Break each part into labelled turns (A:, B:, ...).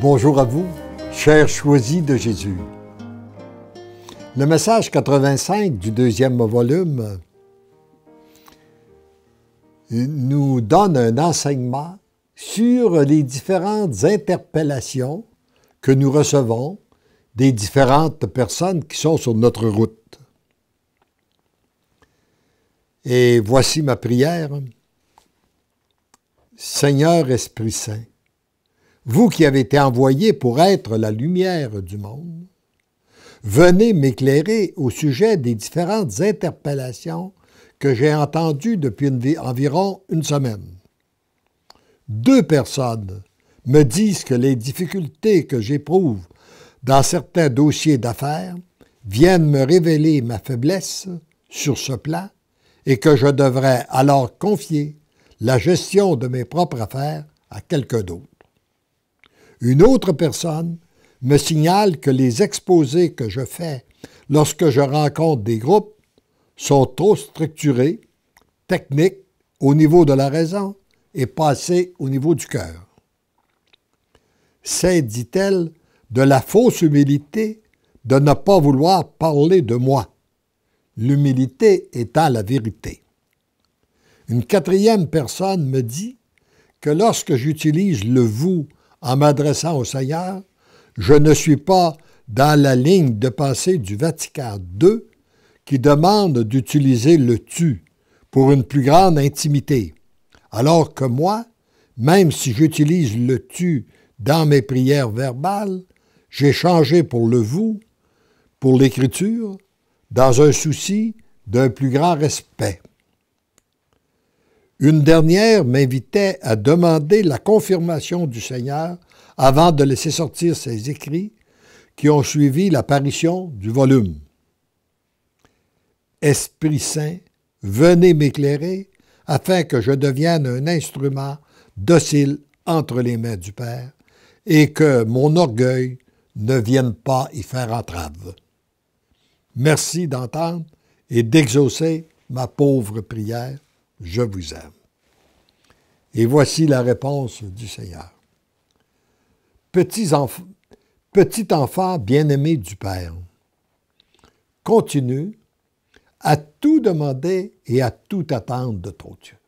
A: Bonjour à vous, chers choisis de Jésus. Le message 85 du deuxième volume nous donne un enseignement sur les différentes interpellations que nous recevons des différentes personnes qui sont sur notre route. Et voici ma prière. Seigneur Esprit Saint, vous qui avez été envoyé pour être la lumière du monde, venez m'éclairer au sujet des différentes interpellations que j'ai entendues depuis environ une semaine. 2 personnes me disent que les difficultés que j'éprouve dans certains dossiers d'affaires viennent me révéler ma faiblesse sur ce plan et que je devrais alors confier la gestion de mes propres affaires à quelqu'un d'autre. Une autre personne me signale que les exposés que je fais lorsque je rencontre des groupes sont trop structurés, techniques au niveau de la raison et pas assez au niveau du cœur. C'est, dit-elle, de la fausse humilité de ne pas vouloir parler de moi, l'humilité étant la vérité. Une 4e personne me dit que lorsque j'utilise le « vous » en m'adressant au Seigneur, je ne suis pas dans la ligne de pensée du Vatican II qui demande d'utiliser le « tu » pour une plus grande intimité, alors que moi, même si j'utilise le « tu » dans mes prières verbales, j'ai changé pour le « vous » pour l'écriture dans un souci d'un plus grand respect. Une dernière m'invitait à demander la confirmation du Seigneur avant de laisser sortir ses écrits qui ont suivi l'apparition du volume. Esprit Saint, venez m'éclairer afin que je devienne un instrument docile entre les mains du Père et que mon orgueil ne vienne pas y faire entrave. Merci d'entendre et d'exaucer ma pauvre prière. Je vous aime. Et voici la réponse du Seigneur. Petit enfant bien-aimé du Père, continue à tout demander et à tout attendre de ton Dieu.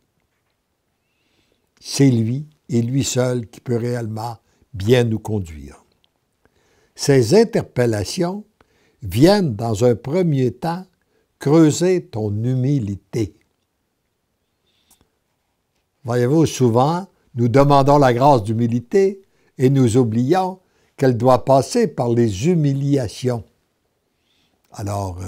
A: C'est lui et lui seul qui peut réellement bien nous conduire. Ces interpellations viennent dans un premier temps creuser ton humilité. Voyez-vous, souvent, nous demandons la grâce d'humilité et nous oublions qu'elle doit passer par les humiliations. Alors,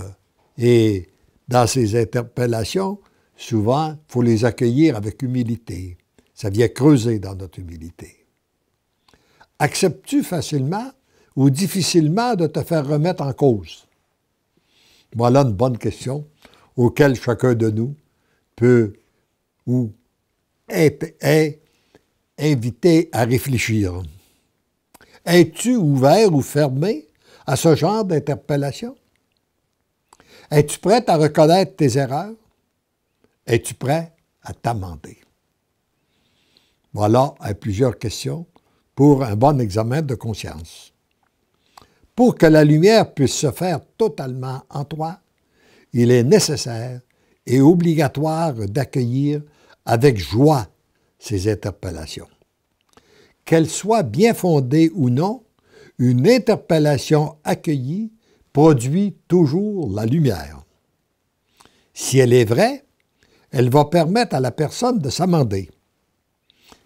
A: et dans ces interpellations, souvent, il faut les accueillir avec humilité. Ça vient creuser dans notre humilité. Acceptes-tu facilement ou difficilement de te faire remettre en cause? Voilà une bonne question auquel chacun de nous peut ou est invité à réfléchir. Es-tu ouvert ou fermé à ce genre d'interpellation? Es-tu prêt à reconnaître tes erreurs? Es-tu prêt à t'amender? Voilà plusieurs questions pour un bon examen de conscience. Pour que la lumière puisse se faire totalement en toi, il est nécessaire et obligatoire d'accueillir avec joie ces interpellations. Qu'elles soient bien fondées ou non, une interpellation accueillie produit toujours la lumière. Si elle est vraie, elle va permettre à la personne de s'amender.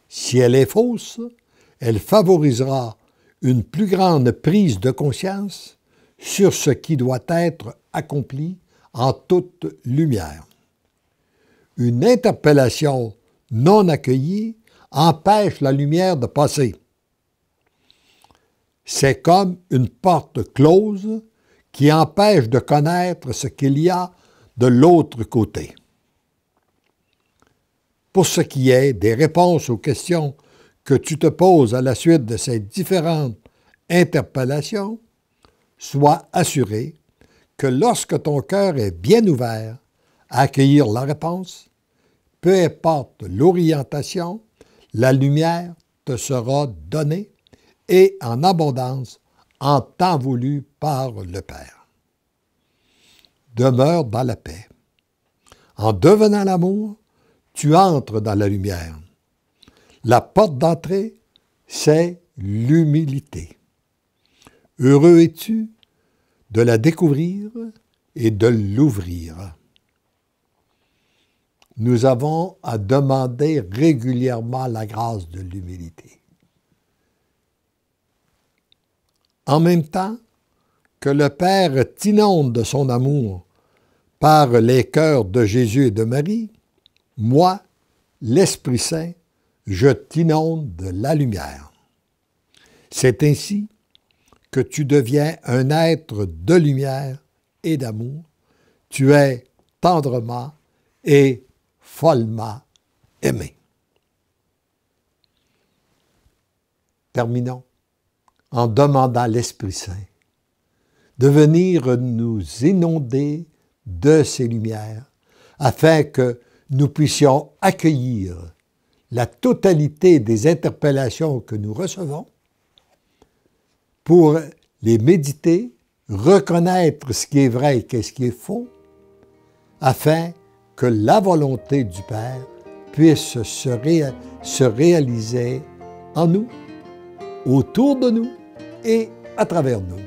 A: Si elle est fausse, elle favorisera une plus grande prise de conscience sur ce qui doit être accompli en toute lumière. Une interpellation non accueillie empêche la lumière de passer. C'est comme une porte close qui empêche de connaître ce qu'il y a de l'autre côté. Pour ce qui est des réponses aux questions que tu te poses à la suite de ces différentes interpellations, sois assuré que lorsque ton cœur est bien ouvert à accueillir la réponse, peu importe l'orientation, la lumière te sera donnée et en abondance en temps voulu par le Père. Demeure dans la paix. En devenant l'amour, tu entres dans la lumière. La porte d'entrée, c'est l'humilité. Heureux es-tu de la découvrir et de l'ouvrir. Nous avons à demander régulièrement la grâce de l'humilité. En même temps que le Père t'inonde de son amour par les cœurs de Jésus et de Marie, moi, l'Esprit Saint, je t'inonde de la lumière. C'est ainsi que tu deviens un être de lumière et d'amour. Tu es tendrement et follement aimé. Terminons en demandant à l'Esprit Saint de venir nous inonder de ces lumières afin que nous puissions accueillir la totalité des interpellations que nous recevons pour les méditer, reconnaître ce qui est vrai et ce qui est faux, afin que la volonté du Père puisse se réaliser en nous, autour de nous et à travers nous.